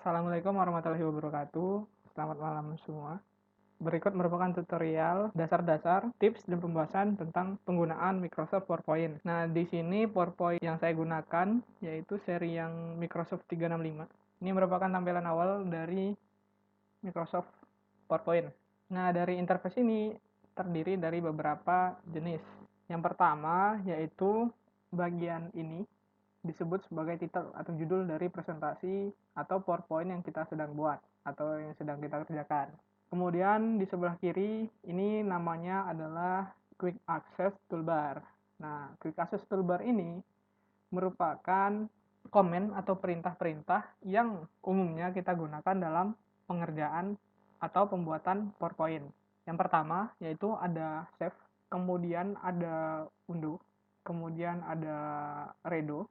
Assalamualaikum warahmatullahi wabarakatuh. Selamat malam semua. Berikut merupakan tutorial dasar-dasar, tips, dan pembahasan tentang penggunaan Microsoft PowerPoint. Nah, di sini PowerPoint yang saya gunakan yaitu seri yang Microsoft 365. Ini merupakan tampilan awal dari Microsoft PowerPoint. Nah, dari interface ini terdiri dari beberapa jenis. Yang pertama yaitu bagian ini disebut sebagai titel atau judul dari presentasi atau PowerPoint yang kita sedang buat atau yang sedang kita kerjakan. Kemudian di sebelah kiri ini namanya adalah Quick Access Toolbar. Nah, Quick Access Toolbar ini merupakan komen atau perintah-perintah yang umumnya kita gunakan dalam pengerjaan atau pembuatan PowerPoint. Yang pertama yaitu ada Save, kemudian ada Undo, kemudian ada Redo,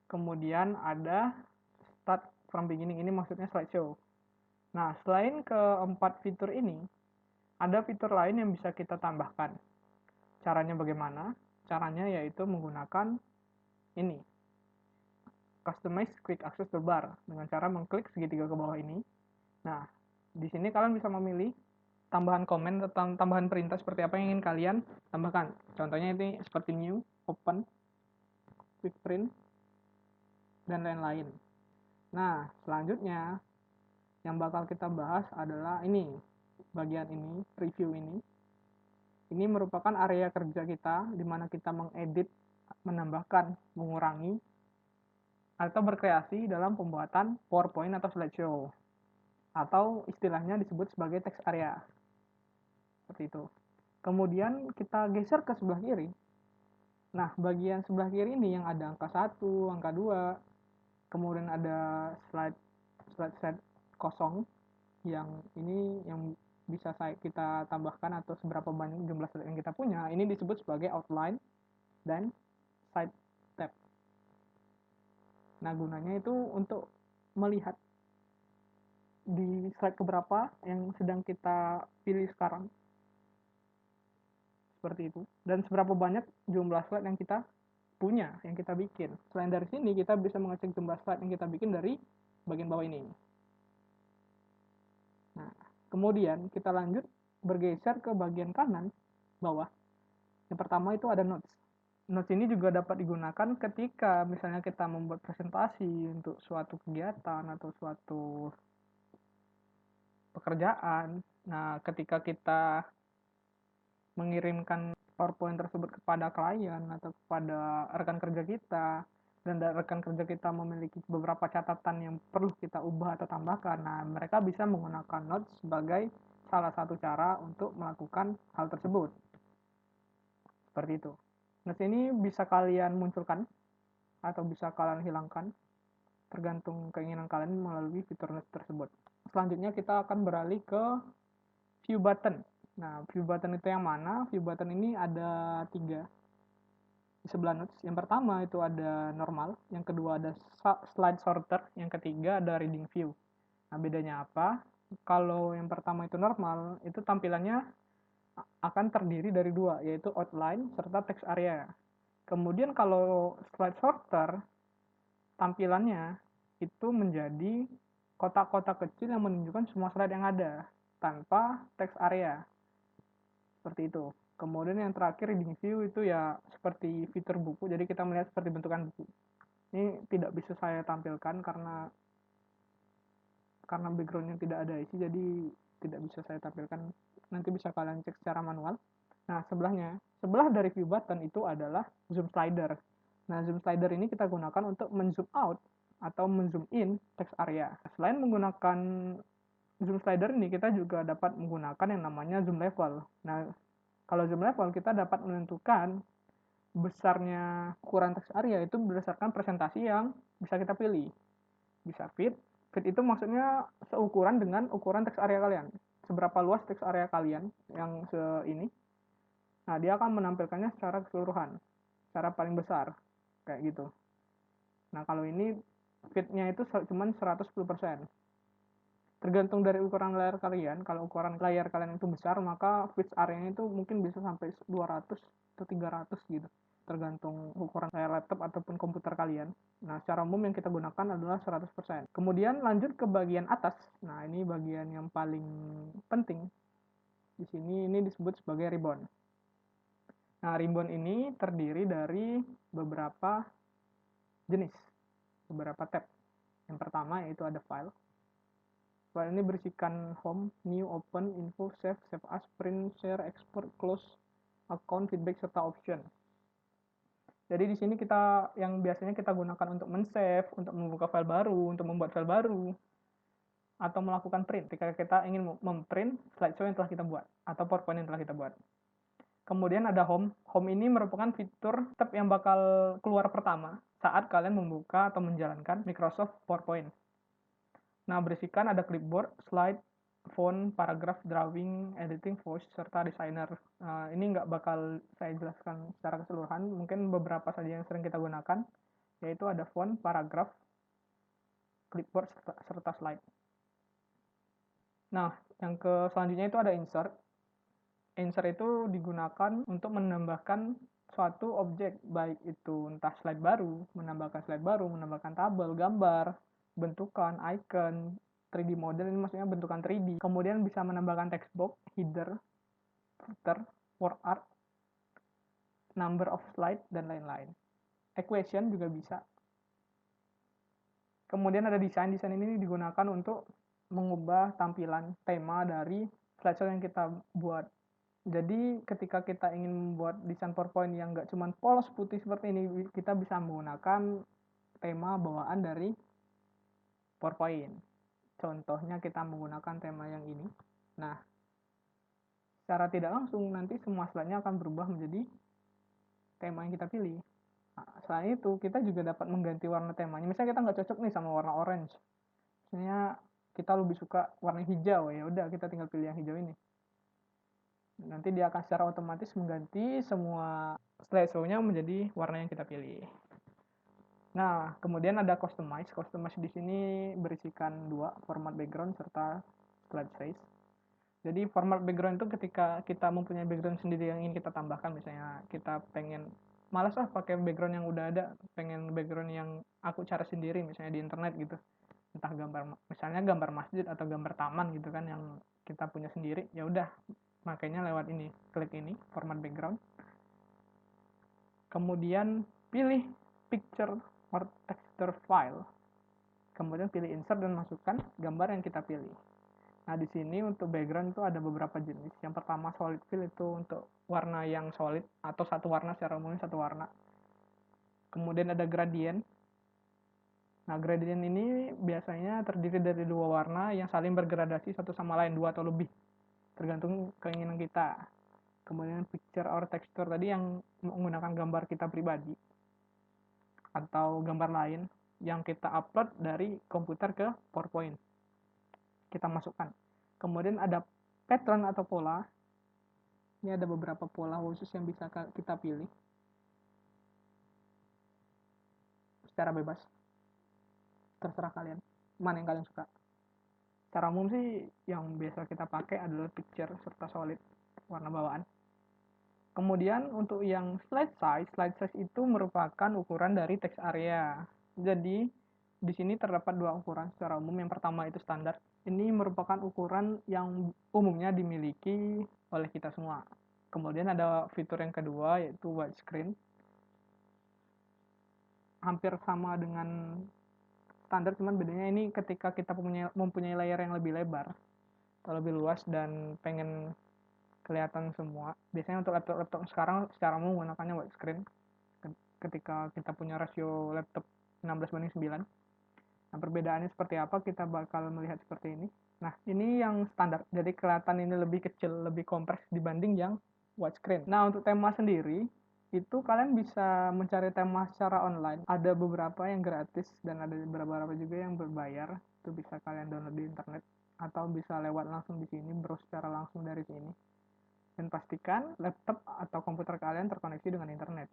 kemudian ada Start from Beginning, ini maksudnya slideshow. Nah, selain keempat fitur ini, ada fitur lain yang bisa kita tambahkan. Caranya bagaimana? Caranya yaitu menggunakan ini, Customize Quick Access Toolbar, dengan cara mengklik segitiga ke bawah ini. Nah, di sini kalian bisa memilih tambahan komen atau tambahan perintah seperti apa yang ingin kalian tambahkan. Contohnya ini seperti New, Open, Quick Print, dan lain-lain. Nah, selanjutnya yang bakal kita bahas adalah ini, bagian ini, review ini. Ini merupakan area kerja kita, di mana kita mengedit, menambahkan, mengurangi, atau berkreasi dalam pembuatan PowerPoint atau slideshow. Atau istilahnya disebut sebagai text area. Seperti itu. Kemudian kita geser ke sebelah kiri. Nah, bagian sebelah kiri ini yang ada angka 1, angka 2, kemudian ada slide set kosong, yang ini yang bisa kita tambahkan atau seberapa banyak jumlah slide yang kita punya, ini disebut sebagai outline dan side tab. Nah, gunanya itu untuk melihat di slide keberapa yang sedang kita pilih sekarang, seperti itu, dan seberapa banyak jumlah slide yang kita punya, yang kita bikin. Selain dari sini, kita bisa mengecek jumlah slide yang kita bikin dari bagian bawah ini. Nah, kemudian kita lanjut bergeser ke bagian kanan bawah. Yang pertama itu ada notes. Notes ini juga dapat digunakan ketika misalnya kita membuat presentasi untuk suatu kegiatan atau suatu pekerjaan. Nah, ketika kita mengirimkan PowerPoint tersebut kepada klien atau kepada rekan kerja kita, dan rekan kerja kita memiliki beberapa catatan yang perlu kita ubah atau tambahkan, nah mereka bisa menggunakan notes sebagai salah satu cara untuk melakukan hal tersebut. Seperti itu. Notes ini bisa kalian munculkan atau bisa kalian hilangkan, tergantung keinginan kalian melalui fitur notes tersebut. Selanjutnya kita akan beralih ke view button. Nah, view button itu yang mana? View button ini ada 3 di sebelah notes. Yang pertama itu ada normal, yang kedua ada slide sorter, yang ketiga ada reading view. Nah, bedanya apa? Kalau yang pertama itu normal, itu tampilannya akan terdiri dari 2, yaitu outline serta text area. Kemudian kalau slide sorter, tampilannya itu menjadi kotak-kotak kecil yang menunjukkan semua slide yang ada, tanpa text area. Seperti itu. Kemudian yang terakhir reading view itu ya seperti fitur buku, jadi kita melihat seperti bentukan buku. Ini tidak bisa saya tampilkan karena backgroundnya tidak ada isi, jadi tidak bisa saya tampilkan. Nanti bisa kalian cek secara manual. Nah, sebelah dari view button itu adalah zoom slider. Nah, zoom slider ini kita gunakan untuk men-zoom out atau men-zoom in text area. Selain menggunakan zoom slider ini, kita juga dapat menggunakan yang namanya zoom level. Nah, kalau zoom level, kita dapat menentukan besarnya ukuran text area itu berdasarkan presentasi yang bisa kita pilih. Bisa fit itu maksudnya seukuran dengan ukuran text area kalian. Seberapa luas text area kalian yang ini. Nah, dia akan menampilkannya secara keseluruhan, secara paling besar, kayak gitu. Nah, kalau ini fitnya itu cuma 110%. Tergantung dari ukuran layar kalian. Kalau ukuran layar kalian itu besar, maka pitch area-nya itu mungkin bisa sampai 200 atau 300 gitu, tergantung ukuran layar laptop ataupun komputer kalian. Nah, secara umum yang kita gunakan adalah 100%. Kemudian lanjut ke bagian atas. Nah, ini bagian yang paling penting. Di sini ini disebut sebagai ribbon. Nah, ribbon ini terdiri dari beberapa jenis, beberapa tab. Yang pertama yaitu ada file. File ini berisikan home, new, open, info, save, save as, print, share, export, close, account, feedback, serta option. Jadi di sini kita yang biasanya kita gunakan untuk men-save, untuk membuka file baru, untuk membuat file baru, atau melakukan print ketika kita ingin memprint slideshow yang telah kita buat atau PowerPoint yang telah kita buat. Kemudian ada home. Home ini merupakan fitur tab yang bakal keluar pertama saat kalian membuka atau menjalankan Microsoft PowerPoint. Nah, berisikan ada clipboard, slide, font, paragraph, drawing, editing, voice, serta designer. Nah, ini nggak bakal saya jelaskan secara keseluruhan, mungkin beberapa saja yang sering kita gunakan, yaitu ada font, paragraph, clipboard, serta slide. Nah, yang selanjutnya itu ada insert. Insert itu digunakan untuk menambahkan suatu objek, baik itu entah slide baru, menambahkan slide baru, menambahkan tabel, gambar, bentukan, icon, 3D model, ini maksudnya bentukan 3D. Kemudian bisa menambahkan text box, header, footer, word art, number of slide, dan lain-lain. Equation juga bisa. Kemudian ada desain. Desain ini digunakan untuk mengubah tampilan tema dari slideshow yang kita buat. Jadi ketika kita ingin membuat desain PowerPoint yang nggak cuma polos putih seperti ini, kita bisa menggunakan tema bawaan dari PowerPoint. Contohnya kita menggunakan tema yang ini. Nah, secara tidak langsung nanti semua slide-nya akan berubah menjadi tema yang kita pilih. Nah, selain itu, kita juga dapat mengganti warna temanya. Misalnya kita nggak cocok nih sama warna orange. Misalnya kita lebih suka warna hijau, ya udah kita tinggal pilih yang hijau ini. Nanti dia akan secara otomatis mengganti semua slideshow-nya menjadi warna yang kita pilih. Nah, kemudian ada customize. Customize di sini berisikan dua, format background serta slide size. Jadi format background itu ketika kita mempunyai background sendiri yang ingin kita tambahkan, misalnya kita pengen malas lah pakai background yang udah ada, pengen background yang aku cari sendiri misalnya di internet gitu. Entah gambar, misalnya gambar masjid atau gambar taman gitu kan yang kita punya sendiri, ya udah makanya lewat ini, klik ini format background, kemudian pilih picture or texture file, kemudian pilih insert dan masukkan gambar yang kita pilih. Nah, di sini untuk background itu ada beberapa jenis. Yang pertama solid fill, itu untuk warna yang solid atau satu warna, secara umumnya satu warna. Kemudian ada gradient. Nah, gradient ini biasanya terdiri dari dua warna yang saling bergradasi satu sama lain, dua atau lebih, tergantung keinginan kita. Kemudian picture or texture tadi yang menggunakan gambar kita pribadi atau gambar lain yang kita upload dari komputer ke PowerPoint, kita masukkan. Kemudian ada pattern atau pola. Ini ada beberapa pola khusus yang bisa kita pilih secara bebas, terserah kalian mana yang kalian suka. Secara umum sih yang biasa kita pakai adalah picture serta solid warna bawaan. Kemudian untuk yang slide size itu merupakan ukuran dari text area. Jadi di sini terdapat dua ukuran secara umum. Yang pertama itu standar. Ini merupakan ukuran yang umumnya dimiliki oleh kita semua. Kemudian ada fitur yang kedua yaitu widescreen. Hampir sama dengan standar, cuman bedanya ini ketika kita mempunyai layar yang lebih lebar atau lebih luas dan pengen kelihatan semua. Biasanya untuk laptop sekarang secara umum menggunakannya widescreen ketika kita punya rasio laptop 16:9. Nah, perbedaannya seperti apa, kita bakal melihat seperti ini. Nah, ini yang standar, jadi kelihatan ini lebih kecil, lebih kompress dibanding yang widescreen. Nah, untuk tema sendiri, itu kalian bisa mencari tema secara online. Ada beberapa yang gratis dan ada beberapa juga yang berbayar. Itu bisa kalian download di internet atau bisa lewat langsung di sini, browse secara langsung dari sini. Dan pastikan laptop atau komputer kalian terkoneksi dengan internet.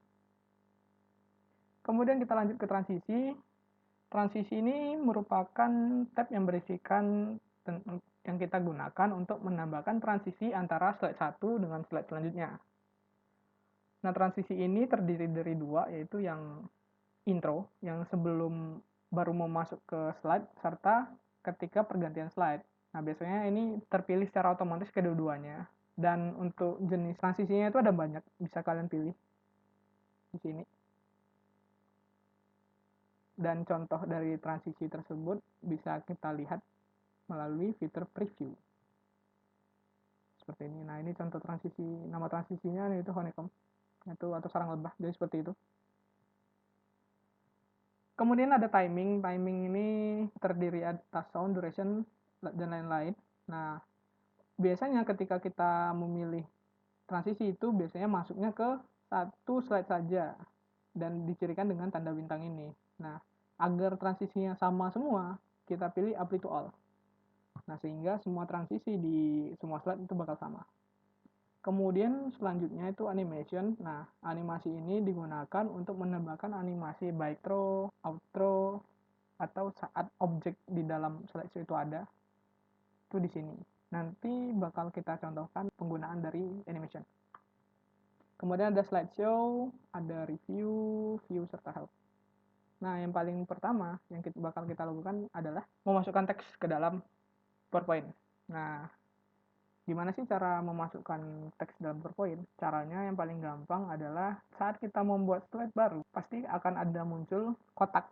Kemudian kita lanjut ke transisi. Transisi ini merupakan tab yang berisikan yang kita gunakan untuk menambahkan transisi antara slide satu dengan slide selanjutnya. Nah, transisi ini terdiri dari dua, yaitu yang intro yang sebelum baru mau masuk ke slide serta ketika pergantian slide. Nah, biasanya ini terpilih secara otomatis kedua-duanya. Dan untuk jenis transisinya itu ada banyak, bisa kalian pilih di sini. Dan contoh dari transisi tersebut bisa kita lihat melalui fitur preview. Seperti ini. Nah, ini contoh transisi, nama transisinya itu honeycomb itu atau sarang lebah, jadi seperti itu. Kemudian ada timing. Timing ini terdiri atas sound, duration, dan lain-lain. Nah, biasanya ketika kita memilih transisi itu biasanya masuknya ke satu slide saja dan dicirikan dengan tanda bintang ini. Nah, agar transisinya sama semua, kita pilih apply to all. Nah, sehingga semua transisi di semua slide itu bakal sama. Kemudian selanjutnya itu animation. Nah, animasi ini digunakan untuk menambahkan animasi baik intro, outro, atau saat objek di dalam slideshow itu ada. Itu di sini. Nanti bakal kita contohkan penggunaan dari animation. Kemudian ada slideshow, ada review, view, serta help. Nah, yang paling pertama yang bakal kita lakukan adalah memasukkan teks ke dalam PowerPoint. Nah, gimana sih cara memasukkan teks dalam PowerPoint? Caranya yang paling gampang adalah saat kita membuat slide baru, pasti akan ada muncul kotak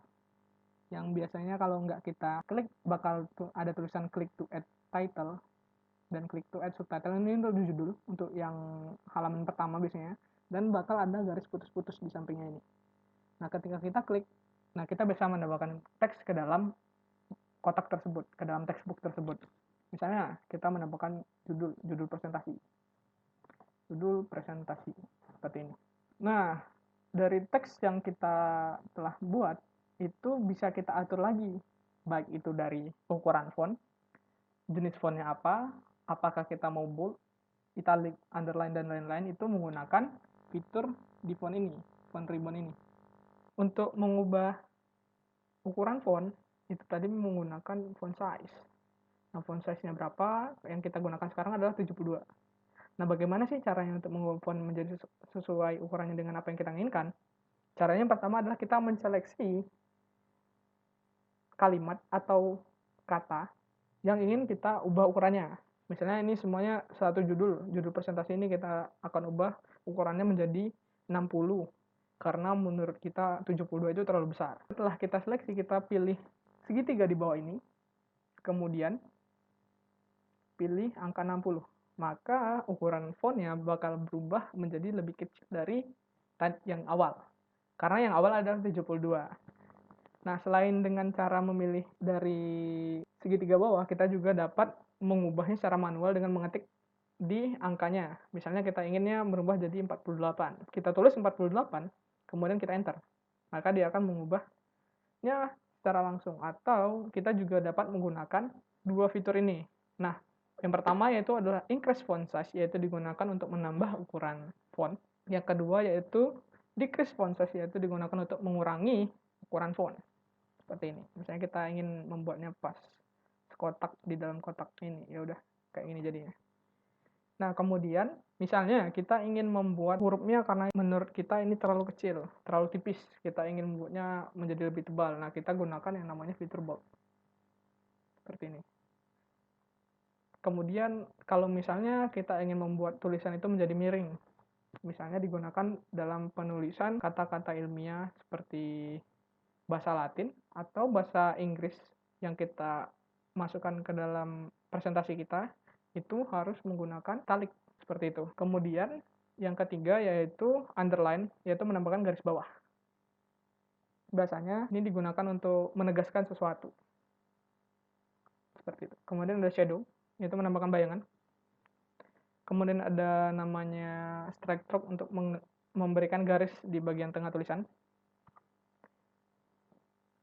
yang biasanya kalau nggak kita klik bakal ada tulisan click to add title dan click to add subtitle. Ini untuk judul, untuk yang halaman pertama biasanya, dan bakal ada garis putus-putus di sampingnya ini. Nah, ketika kita klik, nah kita bisa menambahkan teks ke dalam kotak tersebut, ke dalam textbook tersebut. Misalnya kita menambahkan judul presentasi, seperti ini. Nah, dari teks yang kita telah buat itu bisa kita atur lagi, baik itu dari ukuran font, jenis fontnya apa, apakah kita mau bold, italic, underline, dan lain-lain, itu menggunakan fitur di font ini, font ribbon ini. Untuk mengubah ukuran font itu tadi menggunakan font size. Nah, font size-nya berapa? Yang kita gunakan sekarang adalah 72. Nah, bagaimana sih caranya untuk mengubah font menjadi sesuai ukurannya dengan apa yang kita inginkan? Caranya yang pertama adalah kita menseleksi kalimat atau kata yang ingin kita ubah ukurannya. Misalnya ini semuanya satu judul presentasi ini kita akan ubah ukurannya menjadi 60 karena menurut kita 72 itu terlalu besar. Setelah kita seleksi, kita pilih segitiga di bawah ini, kemudian pilih angka 60. Maka ukuran fontnya bakal berubah menjadi lebih kecil dari yang awal. Karena yang awal adalah 72. Nah, selain dengan cara memilih dari segitiga bawah, kita juga dapat mengubahnya secara manual dengan mengetik di angkanya. Misalnya kita inginnya merubah jadi 48. Kita tulis 48, kemudian kita enter. Maka dia akan mengubahnya secara langsung. Atau kita juga dapat menggunakan dua fitur ini. Nah, yang pertama yaitu adalah increase font size, yaitu digunakan untuk menambah ukuran font. Yang kedua yaitu decrease font size, yaitu digunakan untuk mengurangi ukuran font. Seperti ini. Misalnya kita ingin membuatnya pas kotak di dalam kotak ini, ya udah kayak gini jadinya. Nah, kemudian misalnya kita ingin membuat hurufnya karena menurut kita ini terlalu kecil, terlalu tipis, kita ingin membuatnya menjadi lebih tebal. Nah, kita gunakan yang namanya fitur bold. Seperti ini. Kemudian kalau misalnya kita ingin membuat tulisan itu menjadi miring, misalnya digunakan dalam penulisan kata-kata ilmiah seperti bahasa Latin atau bahasa Inggris yang kita masukkan ke dalam presentasi kita, itu harus menggunakan italic seperti itu. Kemudian yang ketiga yaitu underline, yaitu menambahkan garis bawah. Biasanya ini digunakan untuk menegaskan sesuatu. Seperti itu. Kemudian ada shadow, yaitu menambahkan bayangan. Kemudian ada namanya strike stroke untuk memberikan garis di bagian tengah tulisan.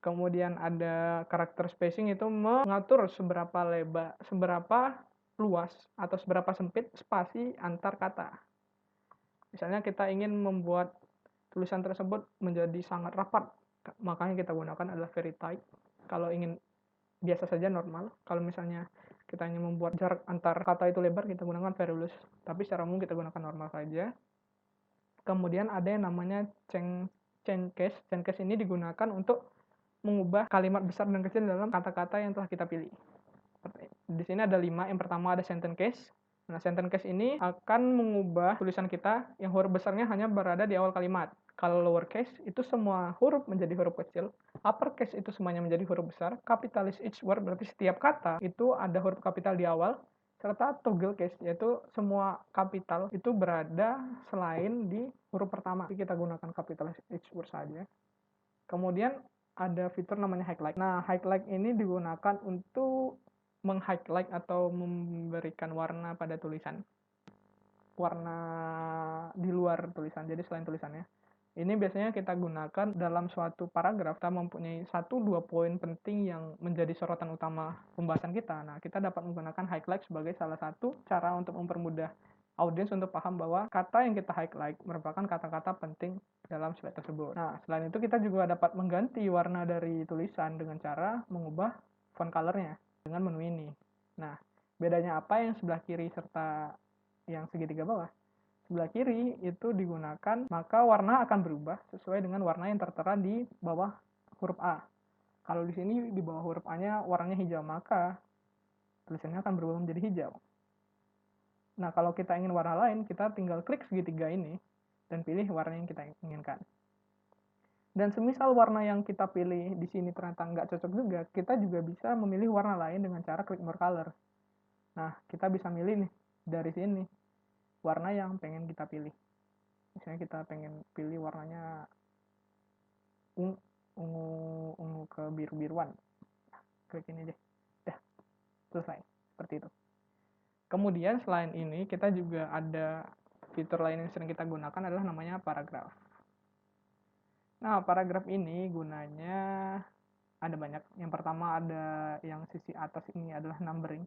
Kemudian ada karakter spacing, itu mengatur seberapa lebar, seberapa luas atau seberapa sempit spasi antar kata. Misalnya kita ingin membuat tulisan tersebut menjadi sangat rapat, makanya kita gunakan adalah very tight. Kalau ingin biasa saja normal. Kalau misalnya kita ingin membuat jarak antar kata itu lebar, kita gunakan very loose. Tapi secara umum kita gunakan normal saja. Kemudian ada yang namanya change change case. Change case ini digunakan untuk mengubah kalimat besar dan kecil dalam kata-kata yang telah kita pilih. Di sini ada 5. Yang pertama ada sentence case. Nah, sentence case ini akan mengubah tulisan kita yang huruf besarnya hanya berada di awal kalimat. Kalau lower case itu semua huruf menjadi huruf kecil, upper case itu semuanya menjadi huruf besar, capitalize each word berarti setiap kata itu ada huruf kapital di awal, serta toggle case yaitu semua kapital itu berada selain di huruf pertama. Jadi kita gunakan capitalize each word saja. Kemudian ada fitur namanya highlight. Nah, highlight ini digunakan untuk meng-highlight atau memberikan warna pada tulisan. Warna di luar tulisan, jadi selain tulisannya. Ini biasanya kita gunakan dalam suatu paragraf, kita mempunyai 1-2 poin penting yang menjadi sorotan utama pembahasan kita. Nah, kita dapat menggunakan highlight sebagai salah satu cara untuk mempermudah audiens untuk paham bahwa kata yang kita highlight merupakan kata-kata penting dalam slide tersebut. Nah, selain itu kita juga dapat mengganti warna dari tulisan dengan cara mengubah font color-nya dengan menu ini. Nah, bedanya apa yang sebelah kiri serta yang segitiga bawah? Sebelah kiri itu digunakan, maka warna akan berubah sesuai dengan warna yang tertera di bawah huruf A. Kalau di sini di bawah huruf A-nya warnanya hijau, maka tulisannya akan berubah menjadi hijau. Nah, kalau kita ingin warna lain, kita tinggal klik segitiga ini dan pilih warna yang kita inginkan. Dan semisal warna yang kita pilih di sini ternyata nggak cocok juga, kita juga bisa memilih warna lain dengan cara klik more color. Nah, kita bisa milih nih dari sini warna yang pengen kita pilih. Misalnya kita pengen pilih warnanya ungu ke biru-biruan. Klik ini deh. Dah, selesai. Seperti itu. Kemudian selain ini, kita juga ada fitur lain yang sering kita gunakan adalah namanya paragraf. Nah, paragraf ini gunanya ada banyak. Yang pertama ada yang sisi atas ini adalah numbering.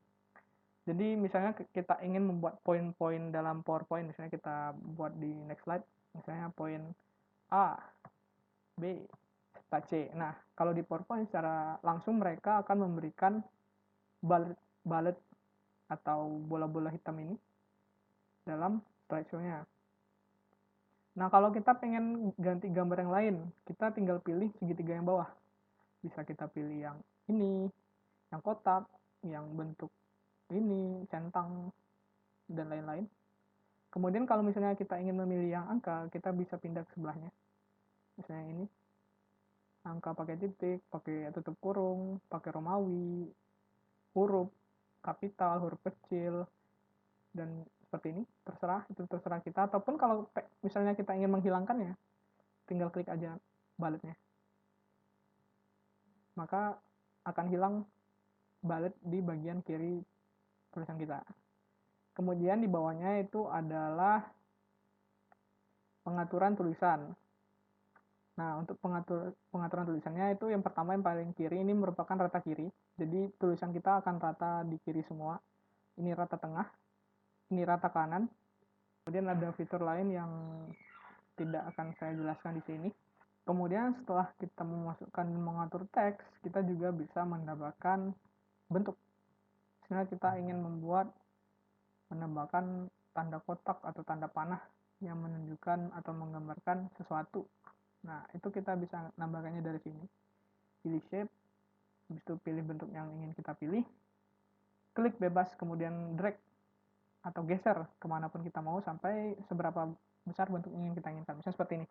Jadi misalnya kita ingin membuat poin-poin dalam PowerPoint, misalnya kita buat di next slide, misalnya poin A, B, serta C. Nah, kalau di PowerPoint secara langsung mereka akan memberikan bullet atau bola-bola hitam ini dalam slideshow-nya. Nah, kalau kita pengen ganti gambar yang lain, kita tinggal pilih segitiga yang bawah. Bisa kita pilih yang ini, yang kotak, yang bentuk ini, centang, dan lain-lain. Kemudian kalau misalnya kita ingin memilih yang angka, kita bisa pindah ke sebelahnya. Misalnya ini, angka pakai titik, pakai tutup kurung, pakai Romawi, huruf kapital, huruf kecil, dan seperti ini, terserah, itu terserah kita. Ataupun kalau misalnya kita ingin menghilangkannya, tinggal klik aja bulletnya. Maka akan hilang bullet di bagian kiri tulisan kita. Kemudian di bawahnya itu adalah pengaturan tulisan. Nah, untuk pengaturan tulisannya itu yang pertama yang paling kiri ini merupakan rata kiri. Jadi tulisan kita akan rata di kiri semua. Ini rata tengah, ini rata kanan. Kemudian ada fitur lain yang tidak akan saya jelaskan di sini. Kemudian setelah kita memasukkan dan mengatur teks, kita juga bisa menambahkan bentuk. Misalnya kita ingin menambahkan tanda kotak atau tanda panah yang menunjukkan atau menggambarkan sesuatu. Nah, itu kita bisa nambahkannya dari sini. Pilih shape, habis itu pilih bentuk yang ingin kita pilih, klik bebas, kemudian drag atau geser kemanapun kita mau sampai seberapa besar bentuk yang kita inginkan. Misalnya seperti ini.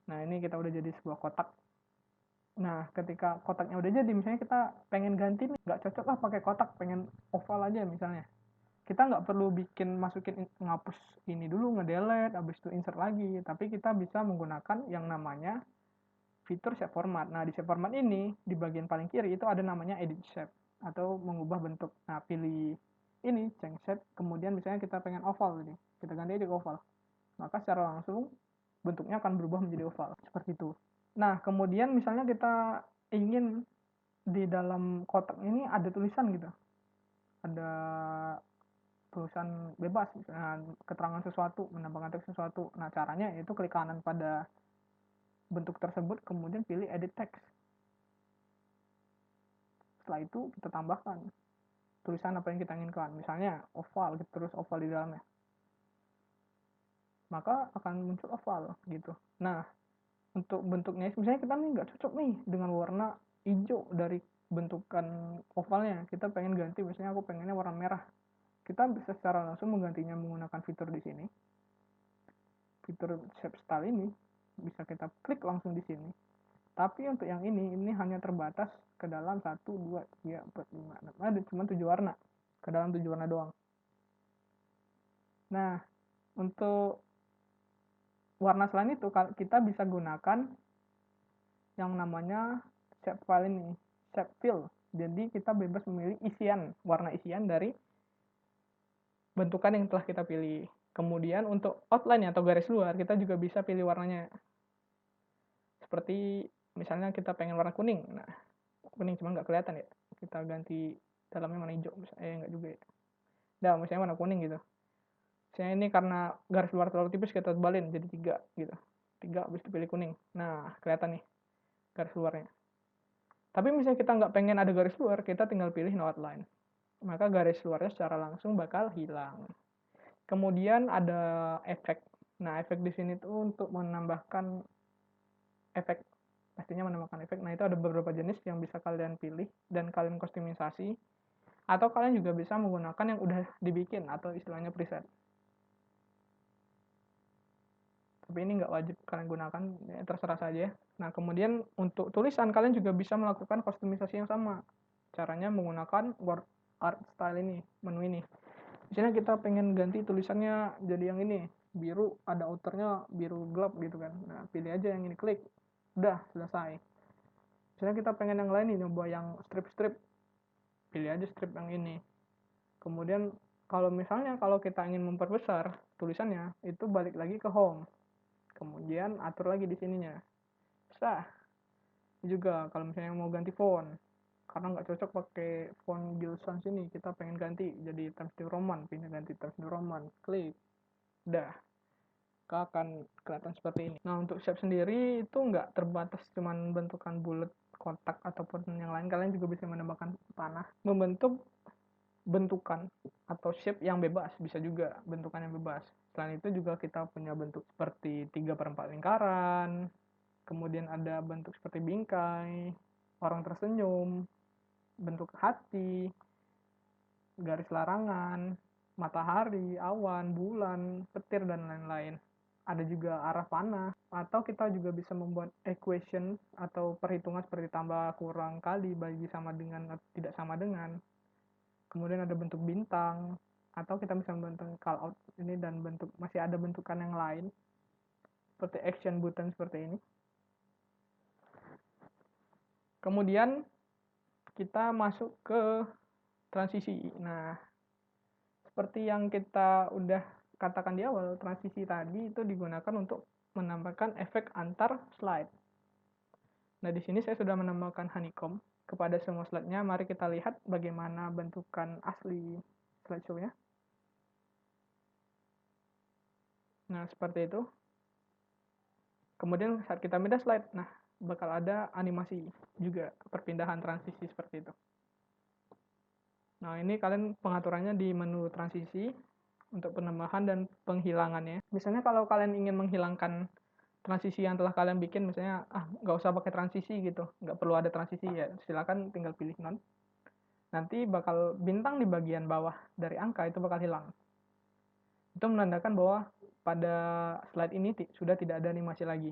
Nah, ini kita udah jadi sebuah kotak. Nah, ketika kotaknya udah jadi, misalnya kita pengen ganti nih, nggak cocok lah pakai kotak, pengen oval aja misalnya. Kita nggak perlu masukin, ngapus ini dulu, ngedelete, habis itu insert lagi. Tapi kita bisa menggunakan yang namanya fitur shape format. Nah, di shape format ini, di bagian paling kiri itu ada namanya edit shape, atau mengubah bentuk. Nah, pilih ini, change shape, kemudian misalnya kita pengen oval, jadi kita ganti aja ke oval. Maka secara langsung, bentuknya akan berubah menjadi oval, seperti itu. Nah, kemudian misalnya kita ingin di dalam kotak ini ada tulisan gitu. Ada tulisan bebas, misalnya keterangan sesuatu, menambahkan teks sesuatu. Nah, caranya itu klik kanan pada bentuk tersebut, kemudian pilih edit text. Setelah itu kita tambahkan tulisan apa yang kita inginkan. Misalnya oval, terus oval di dalamnya. maka akan muncul oval gitu. Nah, untuk bentuknya misalnya kita nih nggak cocok nih dengan warna hijau dari bentukan ovalnya, kita pengen ganti, misalnya aku pengennya warna merah, kita bisa secara langsung menggantinya menggunakan fitur di sini, fitur shape style ini bisa kita klik langsung di sini. Tapi untuk yang ini hanya terbatas ke dalam 1, 2, 3, 4, 5, 6, ada cuma 7 warna, ke dalam 7 warna doang. Nah, untuk warna selain itu kita bisa gunakan yang namanya shape file ini, shape fill. Jadi kita bebas memilih isian, warna isian dari bentukan yang telah kita pilih. Kemudian untuk outline atau garis luar, kita juga bisa pilih warnanya. Seperti misalnya kita pengen warna kuning. Nah, kuning cuma nggak kelihatan ya. Kita ganti dalamnya warna hijau. Nggak juga ya. Nah, misalnya warna kuning gitu. Misalnya ini karena garis luar terlalu tipis, kita tebalin jadi 3 gitu. 3 habis itu pilih kuning. Nah, kelihatan nih garis luarnya. Tapi misalnya kita nggak pengen ada garis luar, kita tinggal pilih no outline. Maka garis luarnya secara langsung bakal hilang. Kemudian ada efek. Nah, efek di sini tuh untuk menambahkan efek. Pastinya menambahkan efek. Nah, itu ada beberapa jenis yang bisa kalian pilih dan kalian kustomisasi. Atau kalian juga bisa menggunakan yang udah dibikin atau istilahnya preset. Tapi ini nggak wajib kalian gunakan, ya terserah saja. Nah, kemudian untuk tulisan kalian juga bisa melakukan kustomisasi yang sama. Caranya menggunakan word art style ini, menu ini. Misalnya kita pengen ganti tulisannya jadi yang ini, biru, ada outernya biru gelap gitu kan. Nah, pilih aja yang ini, klik. Udah, selesai. Misalnya kita pengen yang lain nih, nyoba yang strip-strip. Pilih aja strip yang ini. Kemudian kalau misalnya kalau kita ingin memperbesar tulisannya, itu balik lagi ke home. Kemudian atur lagi di sininya. Bisa juga kalau misalnya mau ganti font, karena nggak cocok pakai font Gill Sans ini, kita pengen ganti jadi Times New Roman, pindah ganti Times New Roman, klik, udah, akan kelihatan seperti ini. Nah, untuk shape sendiri itu nggak terbatas cuman bentukan bulat, kotak ataupun yang lain. Kalian juga bisa menambahkan panah, membentuk bentukan atau shape yang bebas, bisa juga bentukan yang bebas. Selain itu juga kita punya bentuk seperti 3/4 lingkaran, kemudian ada bentuk seperti bingkai, orang tersenyum, bentuk hati, garis larangan, matahari, awan, bulan, petir, dan lain-lain. Ada juga arah panah, atau kita juga bisa membuat equation atau perhitungan seperti tambah, kurang, kali, bagi, sama dengan, atau tidak sama dengan. Kemudian ada bentuk bintang, atau kita bisa membentuk call out ini, dan bentuk masih ada bentukan yang lain seperti action button seperti ini. Kemudian kita masuk ke transisi. Nah, seperti yang kita udah katakan di awal, transisi tadi itu digunakan untuk menambahkan efek antar slide. Nah, di sini saya sudah menambahkan honeycomb kepada semua slide-nya. Mari kita lihat bagaimana bentukan asli slideshow-nya. Nah, seperti itu. Kemudian saat kita pindah slide, nah bakal ada animasi juga, perpindahan transisi seperti itu. Nah, ini kalian pengaturannya di menu transisi untuk penambahan dan penghilangannya. Misalnya kalau kalian ingin menghilangkan transisi yang telah kalian bikin, misalnya nggak usah pakai transisi gitu, nggak perlu ada transisi, ya silakan tinggal pilih non. Nanti bakal bintang di bagian bawah dari angka itu bakal hilang. Itu menandakan bahwa pada slide ini sudah tidak ada animasi lagi.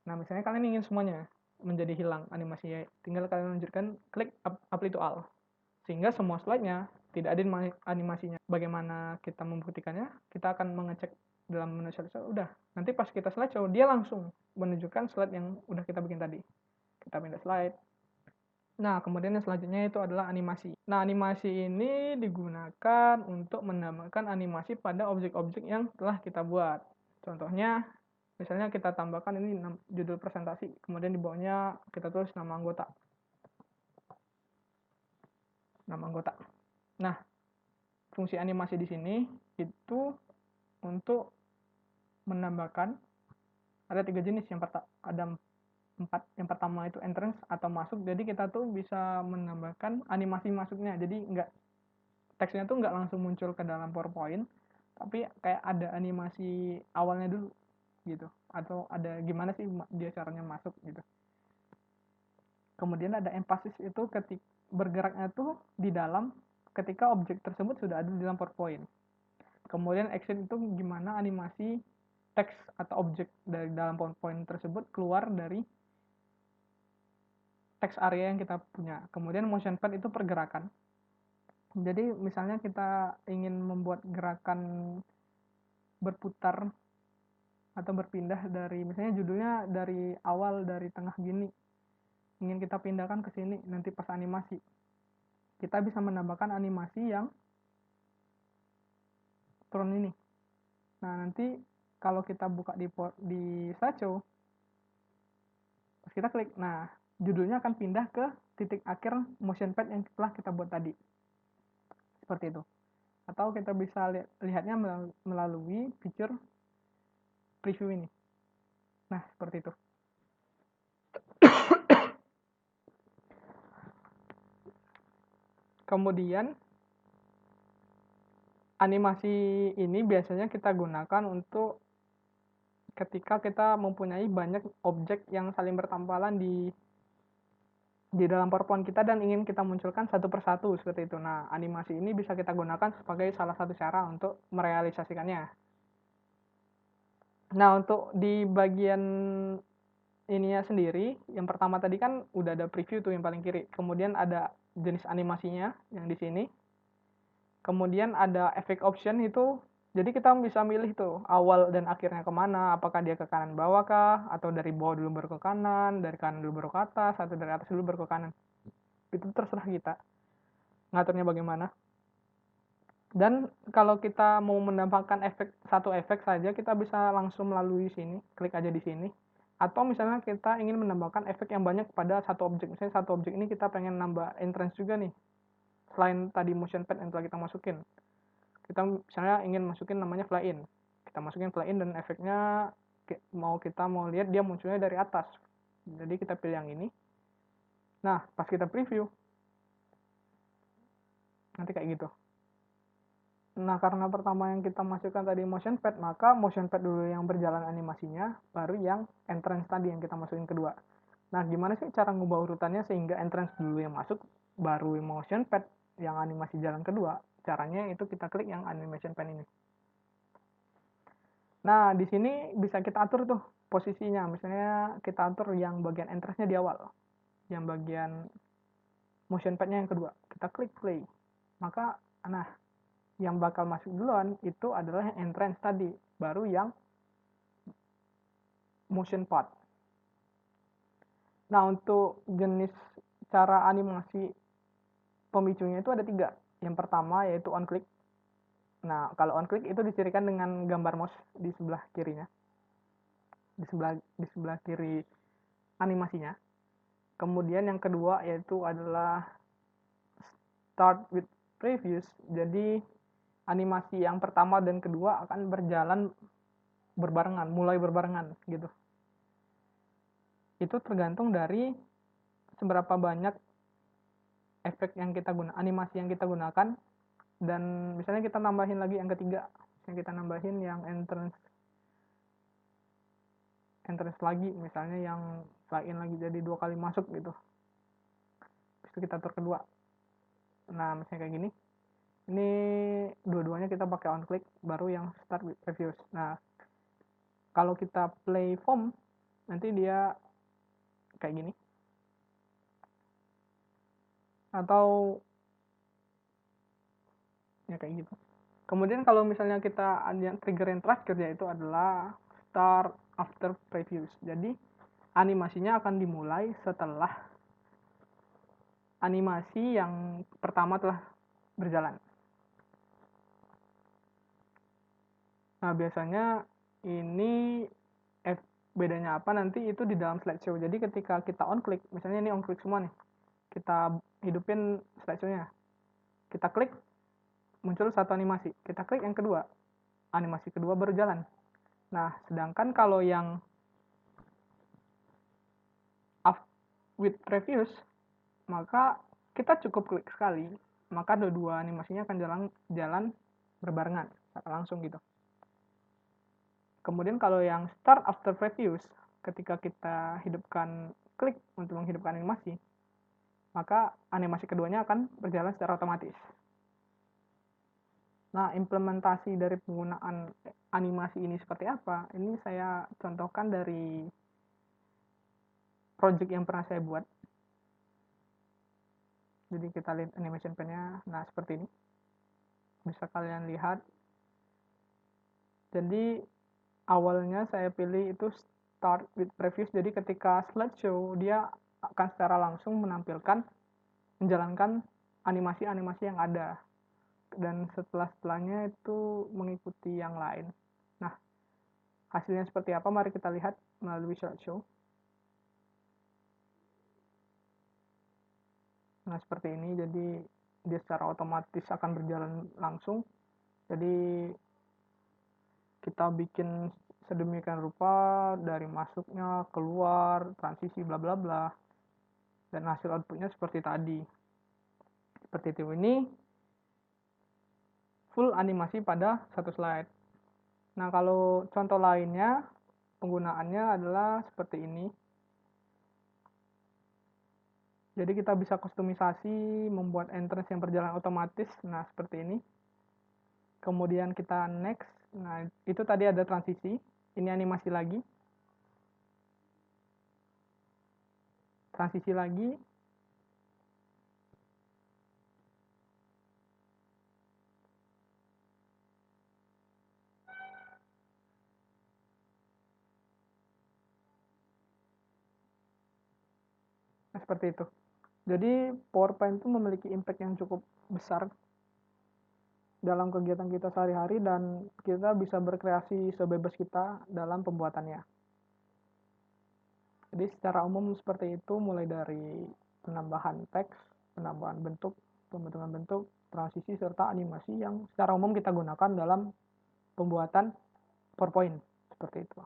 Nah, misalnya kalian ingin semuanya menjadi hilang animasinya, tinggal kalian lanjutkan klik apply to all, sehingga semua slide-nya tidak ada animasinya. Bagaimana kita membuktikannya? Kita akan mengecek dalam menu slideshow. Udah, nanti pas kita slideshow, dia langsung menunjukkan slide yang udah kita bikin tadi. Kita pindah slide. Nah, kemudian yang selanjutnya itu adalah animasi. Nah, animasi ini digunakan untuk menambahkan animasi pada objek-objek yang telah kita buat. Contohnya, misalnya kita tambahkan ini judul presentasi, kemudian di bawahnya kita tulis nama anggota. Nama anggota. Nah, fungsi animasi di sini itu untuk menambahkan, ada 3 jenis, ada 4. Yang pertama itu entrance atau masuk, jadi kita tuh bisa menambahkan animasi masuknya, jadi teksnya tuh nggak langsung muncul ke dalam PowerPoint, tapi kayak ada animasi awalnya dulu gitu, atau ada gimana sih dia caranya masuk gitu. Kemudian ada emphasis, itu ketika bergeraknya tuh di dalam ketika objek tersebut sudah ada di dalam PowerPoint. Kemudian action itu gimana animasi teks atau objek dari dalam PowerPoint tersebut keluar dari teks area yang kita punya. Kemudian motion pad itu pergerakan. Jadi misalnya kita ingin membuat gerakan berputar atau berpindah dari, misalnya judulnya dari awal, dari tengah gini, ingin kita pindahkan ke sini, nanti pas animasi kita bisa menambahkan animasi yang turun ini. Nah, nanti kalau kita buka di slideshow, pas kita klik, nah judulnya akan pindah ke titik akhir motion pad yang telah kita buat tadi. Seperti itu. Atau kita bisa lihatnya melalui fitur preview ini. Nah, seperti itu. Kemudian animasi ini biasanya kita gunakan untuk ketika kita mempunyai banyak objek yang saling bertampalan di dalam PowerPoint kita dan ingin kita munculkan satu persatu seperti itu. Nah, animasi ini bisa kita gunakan sebagai salah satu cara untuk merealisasikannya. Nah, untuk di bagian ininya sendiri, yang pertama tadi kan udah ada preview tuh yang paling kiri. Kemudian ada jenis animasinya yang di sini. Kemudian ada effect option itu, jadi kita bisa milih tuh awal dan akhirnya kemana, apakah dia ke kanan bawah kah, atau dari bawah dulu baru ke kanan, dari kanan dulu baru ke atas, atau dari atas dulu baru ke kanan. Itu terserah kita ngaturnya bagaimana. Dan kalau kita mau menambahkan satu efek saja, kita bisa langsung melalui sini, klik aja di sini. Atau misalnya kita ingin menambahkan efek yang banyak pada satu objek. Misalnya satu objek ini kita pengen nambah entrance juga nih, selain tadi motion pad yang telah kita masukin. Kita misalnya ingin masukin namanya fly in, kita masukin fly in dan efeknya kita mau lihat dia munculnya dari atas, jadi kita pilih yang ini. Nah, pas kita preview nanti kayak gitu. Nah, karena pertama yang kita masukkan tadi motion pad, maka motion pad dulu yang berjalan animasinya, baru yang entrance tadi yang kita masukin kedua. Nah, gimana sih cara ngubah urutannya sehingga entrance dulu yang masuk, baru motion pad yang animasi jalan kedua? Caranya itu kita klik yang animation pad ini. Nah, di sini bisa kita atur tuh posisinya. Misalnya kita atur yang bagian entrance-nya di awal, yang bagian motion pad-nya yang kedua. Kita klik play. Maka, nah, yang bakal masuk duluan itu adalah yang entrance tadi, baru yang motion pad. Nah, untuk jenis cara animasi pemicunya itu ada 3. Yang pertama yaitu on click. Nah, kalau on click itu dicirikan dengan gambar mouse di sebelah kirinya. Di sebelah kiri animasinya. Kemudian yang kedua yaitu adalah start with previews. Jadi animasi yang pertama dan kedua akan berjalan berbarengan, mulai berbarengan gitu. Itu tergantung dari seberapa banyak efek yang kita gunakan, animasi yang kita gunakan, dan misalnya kita nambahin lagi yang ketiga, yang kita nambahin yang entrance lagi, misalnya yang fly in lagi jadi 2 kali masuk gitu. Terus kita atur kedua. Nah, misalnya kayak gini. Ini dua-duanya kita pakai on click, baru yang start with previews. Nah, kalau kita play form, nanti dia kayak gini. Atau ya kayak gitu. Kemudian kalau misalnya kita ada trigger yang terakhir, yaitu adalah start after previews. Jadi animasinya akan dimulai setelah animasi yang pertama telah berjalan. Nah, biasanya ini bedanya apa nanti itu di dalam slideshow. Jadi ketika kita on click, misalnya ini on click semua nih, kita hidupin slideshow-nya, kita klik, muncul satu animasi, kita klik yang kedua, animasi kedua baru jalan. Nah, sedangkan kalau yang with previews, maka kita cukup klik sekali, maka dua animasinya akan jalan berbarengan. secara langsung gitu. Kemudian kalau yang start after previous, ketika kita hidupkan klik untuk menghidupkan animasi, maka animasi keduanya akan berjalan secara otomatis. Nah, implementasi dari penggunaan animasi ini seperti apa? Ini saya contohkan dari project yang pernah saya buat. Jadi kita lihat animation pen-nya, nah seperti ini. Bisa kalian lihat. Jadi awalnya saya pilih itu start with previous, jadi ketika slideshow dia akan secara langsung menjalankan animasi-animasi yang ada, dan setelahnya itu mengikuti yang lain. Nah, hasilnya seperti apa? Mari kita lihat melalui slideshow. Nah, seperti ini, jadi dia secara otomatis akan berjalan langsung. Jadi kita bikin sedemikian rupa dari masuknya, keluar, transisi, bla bla bla, dan hasil outputnya seperti tadi. Seperti itu. Ini full animasi pada satu slide. Nah, kalau contoh lainnya penggunaannya adalah seperti ini. Jadi kita bisa kustomisasi, membuat entrance yang berjalan otomatis. Nah, seperti ini. Kemudian kita next. Nah, itu tadi ada transisi. Ini animasi lagi. Transisi lagi. Nah, seperti itu. Jadi PowerPoint itu memiliki impact yang cukup besar dalam kegiatan kita sehari-hari, dan kita bisa berkreasi sebebas kita dalam pembuatannya. Jadi secara umum seperti itu, mulai dari penambahan teks, penambahan bentuk, pembentukan bentuk, transisi, serta animasi yang secara umum kita gunakan dalam pembuatan PowerPoint. Seperti itu.